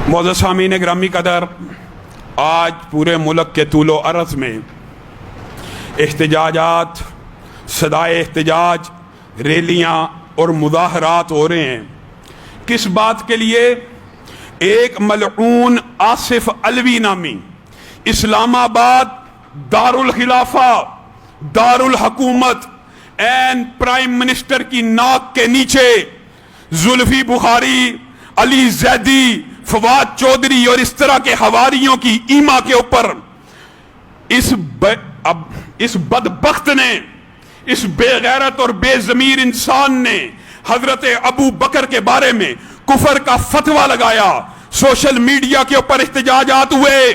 معزز سامعین گرامی قدر، آج پورے ملک کے طول و عرض میں احتجاجات، صدائے احتجاج، ریلیاں اور مظاہرات ہو رہے ہیں۔ کس بات کے لیے؟ ایک ملعون آصف علوی نامی اسلام آباد دارالخلافہ، دارالحکومت، این پرائم منسٹر کی ناک کے نیچے زلفی بخاری، علی زیدی، فواد چودھری اور اس طرح کے حواریوں کی ایما کے اوپر اس بدبخت نے، اس بے غیرت اور بے ضمیر انسان نے حضرت ابو بکر کے بارے میں کفر کا فتویٰ لگایا۔ سوشل میڈیا کے اوپر احتجاجات ہوئے،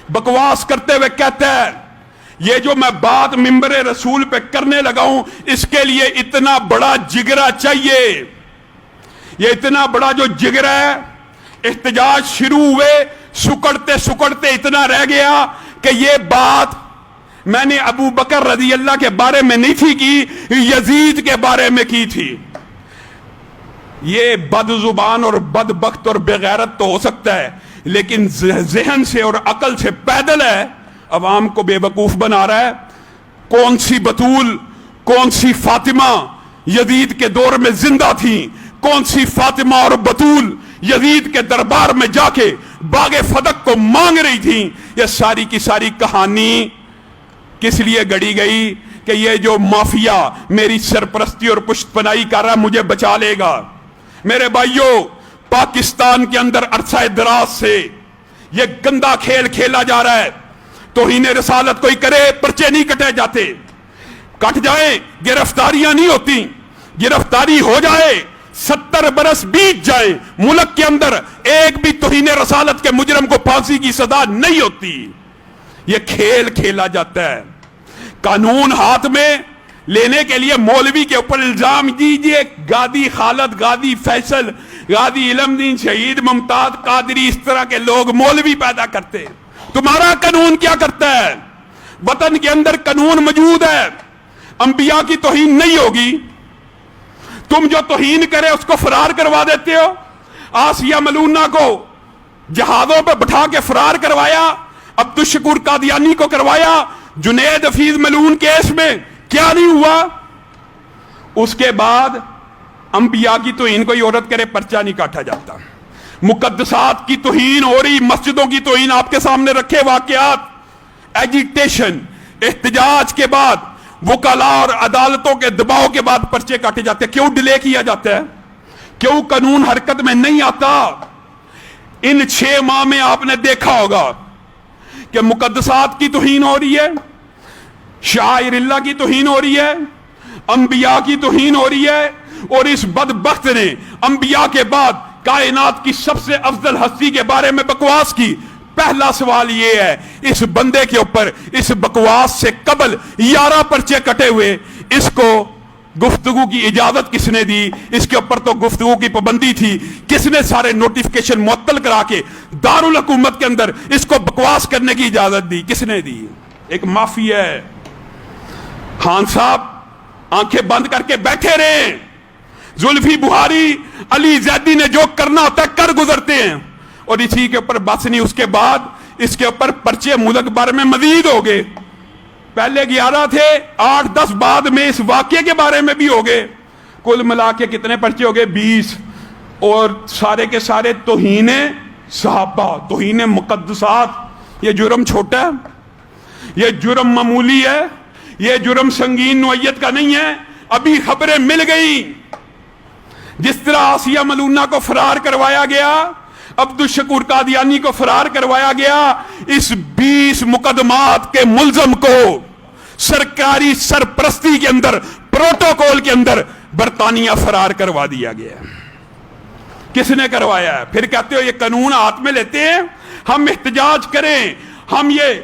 بکواس کرتے ہوئے کہتا ہے یہ جو میں بات منبر رسول پہ کرنے لگا ہوں اس کے لیے اتنا بڑا جگرا چاہیے، یہ اتنا بڑا جو جگرا ہے۔ احتجاج شروع ہوئے، سکڑتے سکڑتے اتنا رہ گیا کہ یہ بات میں نے ابو بکر رضی اللہ کے بارے میں نہیں تھی کی، یزید کے بارے میں کی تھی۔ یہ بد زبان اور بدبخت اور بغیرت تو ہو سکتا ہے، لیکن ذہن سے اور عقل سے پیدل ہے، عوام کو بے وقوف بنا رہا ہے۔ کون سی بطول، کون سی فاطمہ یزید کے دور میں زندہ تھیں؟ کون سی فاطمہ اور بطول یزید کے دربار میں جا کے باغ فدق کو مانگ رہی تھیں؟ یہ ساری کی ساری کہانی کس لیے گڑی گئی کہ یہ جو مافیا میری سرپرستی اور پشت پناہی کر رہا ہے مجھے بچا لے گا۔ میرے بھائیوں، پاکستان کے اندر عرصہ دراز سے یہ گندا کھیل کھیلا جا رہا ہے۔ توہین رسالت کوئی کرے، پرچے نہیں کٹے جاتے، کٹ جائیں گرفتاریاں نہیں ہوتی، گرفتاری ہو جائے 70 برس بیت جائیں ملک کے اندر ایک بھی توہین رسالت کے مجرم کو پھانسی کی سزا نہیں ہوتی۔ یہ کھیل کھیلا جاتا ہے۔ قانون ہاتھ میں لینے کے لیے مولوی کے اوپر الزام دیجئے، غازی خالد، غازی فیصل، غازی علم دین، شہید ممتاز قادری، اس طرح کے لوگ مولوی پیدا کرتے۔ تمہارا قانون کیا کرتا ہے؟ وطن کے اندر قانون موجود ہے، انبیاء کی توہین نہیں ہوگی۔ تم جو توہین کرے اس کو فرار کروا دیتے ہو۔ آسیہ ملونہ کو جہازوں پہ بٹھا کے فرار کروایا، عبدالشکور قادیانی کو کروایا، جنید حفیظ ملعون کیس میں کیا نہیں ہوا؟ اس کے بعد انبیاء کی توہین کوئی عورت کرے پرچہ نہیں کاٹا جاتا۔ مقدسات کی توہین ہو رہی، مسجدوں کی توہین آپ کے سامنے رکھے واقعات، ایجیٹیشن، احتجاج کے بعد وکلاء اور عدالتوں کے دباؤ کے بعد پرچے کاٹے جاتے ہیں۔ کیوں ڈیلے کیا جاتا ہے؟ کیوں قانون حرکت میں نہیں آتا؟ ان 6 ماہ میں آپ نے دیکھا ہوگا کہ مقدسات کی توہین ہو رہی ہے، شاعر اللہ کی توہین ہو رہی ہے، انبیاء کی توہین ہو رہی ہے، اور اس بدبخت نے انبیاء کے بعد کائنات کی سب سے افضل ہستی کے بارے میں بکواس کی۔ پہلا سوال یہ ہے، اس بندے کے اوپر اس بکواس سے قبل 11 پرچے کٹے ہوئے، اس کو گفتگو کی اجازت کس نے دی؟ اس کے اوپر تو گفتگو کی پابندی تھی۔ کس نے سارے نوٹیفکیشن معطل کرا کے دارالحکومت کے اندر اس کو بکواس کرنے کی اجازت دی؟ کس نے دی؟ ایک مافیا ہے۔ خان صاحب آنکھیں بند کر کے بیٹھے رہے، زلفی بخاری، علی زیدی نے جو کرنا ہوتا ہے کر گزرتے ہیں، اور اسی کے اوپر بس نہیں۔ اس کے بعد اس کے اوپر پرچے ملک بھر میں مزید ہو گئے۔ پہلے 11 تھے، 8-10 بعد میں اس واقعے کے بارے میں بھی ہو گئے۔ کل ملا کے کتنے پرچے ہو گئے؟ 20، اور سارے کے سارے توہین صحابہ، توہین مقدسات۔ یہ جرم چھوٹا ہے، یہ جرم معمولی ہے، یہ جرم سنگین نوعیت کا نہیں ہے۔ ابھی خبریں مل گئیں، جس طرح آسیہ ملونہ کو فرار کروایا گیا، عبدالشکور قادیانی کو فرار کروایا گیا، اس 20 مقدمات کے ملزم کو سرکاری سرپرستی کے اندر، پروٹوکول کے اندر برطانیہ فرار کروا دیا گیا۔ کس نے کروایا ہے؟ پھر کہتے ہو یہ قانون ہاتھ میں لیتے ہیں، ہم احتجاج کریں، ہم یہ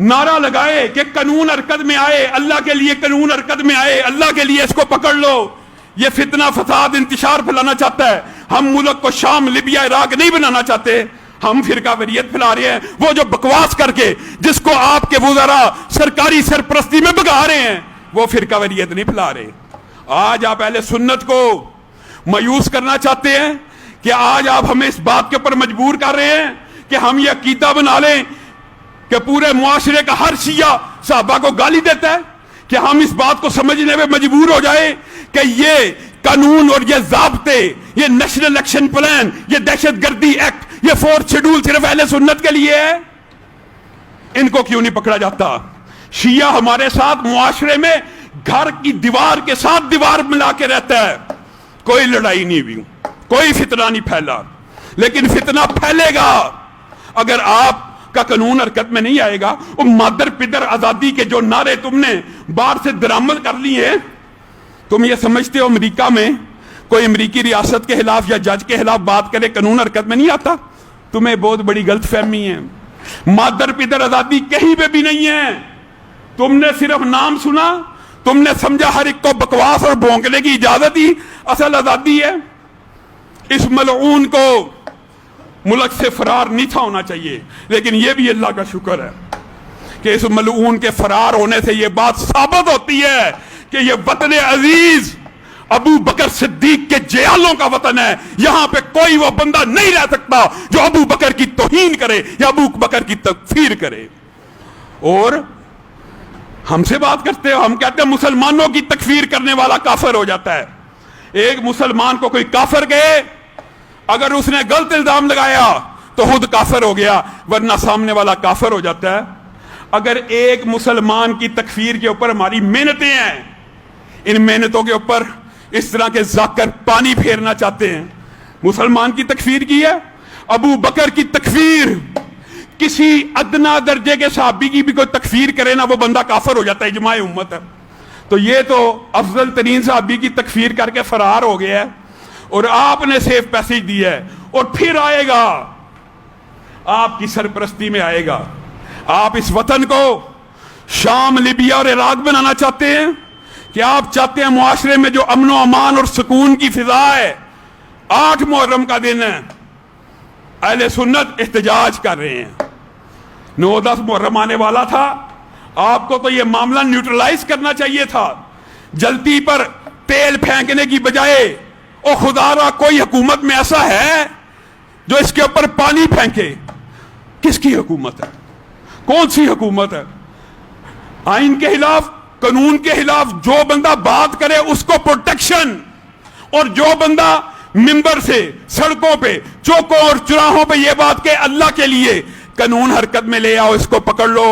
نعرہ لگائے کہ قانون حرکت میں آئے، اللہ کے لیے قانون حرکت میں آئے، اللہ کے لیے اس کو پکڑ لو۔ یہ فتنہ فساد انتشار پھیلانا چاہتا ہے۔ ہم ملک کو شام، لیبیا، عراق نہیں بنانا چاہتے، ہم فرقہ واریت پھیلا رہے ہیں۔ وہ جو بکواس کر کے جس کو آپ کے وزراء سرکاری سرپرستی میں بگا رہے ہیں، وہ فرقہ واریت نہیں پھیلا رہے۔ آج آپ اہل سنت کو مایوس کرنا چاہتے ہیں کہ آج آپ ہمیں اس بات کے اوپر مجبور کر رہے ہیں کہ ہم یہ عقیدہ بنا لیں کہ پورے معاشرے کا ہر شیعہ صحابہ کو گالی دیتا ہے، کہ ہم اس بات کو سمجھنے میں مجبور ہو جائیں کہ یہ قانون اور یہ ضابطے، یہ نیشنل ایکشن پلان، یہ دہشت گردی ایکٹ، یہ 4th شیڈول صرف اہل سنت کے لیے ہے؟ ان کو کیوں نہیں پکڑا جاتا؟ شیعہ ہمارے ساتھ معاشرے میں گھر کی دیوار کے ساتھ دیوار ملا کے رہتا ہے، کوئی لڑائی نہیں ہوئی، کوئی فتنہ نہیں پھیلا، لیکن فتنہ پھیلے گا اگر آپ کا قانون حرکت میں نہیں آئے گا۔ وہ مادر پدر آزادی کے جو نعرے تم نے باہر سے درآمد کر لیے ہیں، تم یہ سمجھتے ہو امریکہ میں کوئی امریکی ریاست کے خلاف یا جج کے خلاف بات کرے قانون حرکت میں نہیں آتا؟ تمہیں بہت بڑی غلط فہمی ہے۔ مادر پدر آزادی کہیں پہ بھی نہیں ہے، تم نے صرف نام سنا، تم نے سمجھا ہر ایک کو بکواس اور بھونکنے کی اجازت ہی اصل آزادی ہے۔ اس ملعون کو ملک سے فرار نہیں تھا ہونا چاہیے، لیکن یہ بھی اللہ کا شکر ہے کہ اس ملعون کے فرار ہونے سے یہ بات ثابت ہوتی ہے کہ یہ وطن عزیز ابو بکر صدیق کے جیالوں کا وطن ہے۔ یہاں پہ کوئی وہ بندہ نہیں رہ سکتا جو ابو بکر کی توہین کرے یا ابو بکر کی تکفیر کرے۔ اور ہم سے بات کرتے ہو، ہم کہتے ہیں مسلمانوں کی تکفیر کرنے والا کافر ہو جاتا ہے۔ ایک مسلمان کو کوئی کافر کہے، اگر اس نے غلط الزام لگایا تو خود کافر ہو گیا، ورنہ سامنے والا کافر ہو جاتا ہے۔ اگر ایک مسلمان کی تکفیر کے اوپر ہماری محنتیں ہیں، ان محنتوں کے اوپر اس طرح کے ذاکر پانی پھیرنا چاہتے ہیں، مسلمان کی تکفیر کی ہے، ابو بکر کی تکفیر، کسی ادنا درجے کے صحابی کی بھی کوئی تکفیر کرے نا، وہ بندہ کافر ہو جاتا ہے، اجماع امت ہے۔ تو یہ تو افضل ترین صحابی کی تکفیر کر کے فرار ہو گیا ہے، اور آپ نے سیف پیسج دیا ہے، اور پھر آئے گا، آپ کی سرپرستی میں آئے گا۔ آپ اس وطن کو شام، لیبیا اور عراق بنانا چاہتے ہیں کہ آپ چاہتے ہیں معاشرے میں جو امن و امان اور سکون کی فضا ہے؟ 8 محرم کا دن ہے، اہل سنت احتجاج کر رہے ہیں، 9-10 محرم آنے والا تھا، آپ کو تو یہ معاملہ نیوٹرلائز کرنا چاہیے تھا۔ جلتی پر تیل پھینکنے کی بجائے، او خدا را کوئی حکومت میں ایسا ہے جو اس کے اوپر پانی پھینکے؟ کس کی حکومت ہے؟ کون سی حکومت ہے؟ آئین کے خلاف، قانون کے خلاف جو بندہ بات کرے اس کو پروٹیکشن، اور جو بندہ منبر سے، سڑکوں پہ، چوکوں اور چراہوں پہ یہ بات کہ اللہ کے لیے قانون حرکت میں لے آؤ، اس کو پکڑ لو،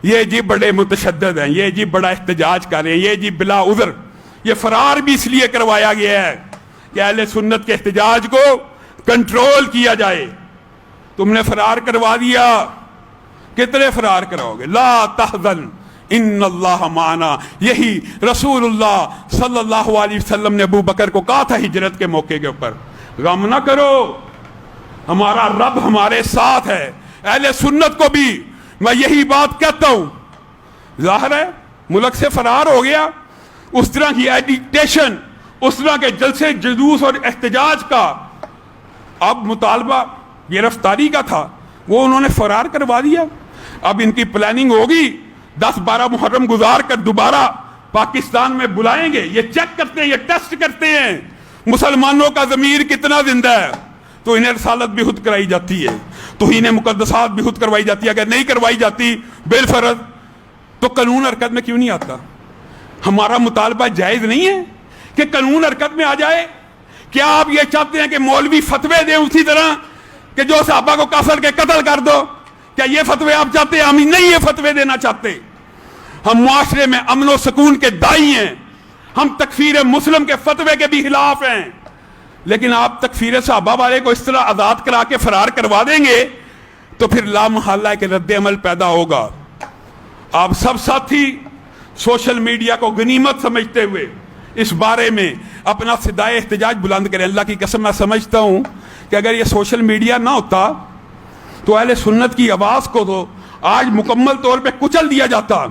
یہ جی بڑے متشدد ہیں، یہ جی بڑا احتجاج کر رہے ہیں، یہ جی بلا عذر۔ یہ فرار بھی اس لیے کروایا گیا ہے کہ اہل سنت کے احتجاج کو کنٹرول کیا جائے۔ تم نے فرار کروا دیا، کتنے فرار کراؤ گے؟ لا تحزن ان اللہ معنا، یہی رسول اللہ صلی اللہ علیہ وسلم نے ابو بکر کو کہا تھا ہجرت کے موقع کے اوپر، غم نہ کرو، ہمارا رب ہمارے ساتھ ہے۔ اہل سنت کو بھی میں یہی بات کہتا ہوں۔ ظاہر ہے ملک سے فرار ہو گیا، اس طرح کی ایجیٹیشن، اس طرح کے جلسے جلوس اور احتجاج کا اب مطالبہ گرفتاری کا تھا، وہ انہوں نے فرار کروا دیا۔ اب ان کی پلاننگ ہوگی 10-12 محرم گزار کر دوبارہ پاکستان میں بلائیں گے، یہ چیک کرتے ہیں، یہ ٹیسٹ کرتے ہیں مسلمانوں کا ضمیر کتنا زندہ ہے، تو انہیں رسالت بھی خود کرائی جاتی ہے، تو انہیں مقدسات بھی خود کروائی جاتی ہے۔ اگر نہیں کروائی جاتی بالفرض تو قانون حرکت میں کیوں نہیں آتا؟ ہمارا مطالبہ جائز نہیں ہے کہ قانون حرکت میں آ جائے؟ کیا آپ یہ چاہتے ہیں کہ مولوی فتوے دیں اسی طرح کہ جو صحابہ کو کافر کے قتل کر دو؟ کیا یہ فتوے آپ چاہتے ہیں؟ ہم نہیں یہ فتوے دینا چاہتے۔ ہم معاشرے میں امن و سکون کے دائی ہیں، ہم تکفیر مسلم کے فتوے کے بھی خلاف ہیں، لیکن آپ تکفیر صحابہ والے کو اس طرح آزاد کرا کے فرار کروا دیں گے تو پھر لا محالہ کے رد عمل پیدا ہوگا۔ آپ سب ساتھی سوشل میڈیا کو غنیمت سمجھتے ہوئے اس بارے میں اپنا صدائے احتجاج بلند کریں۔ اللہ کی قسم میں سمجھتا ہوں کہ اگر یہ سوشل میڈیا نہ ہوتا تو اہل سنت کی آواز کو تو آج مکمل طور پہ کچل دیا جاتا۔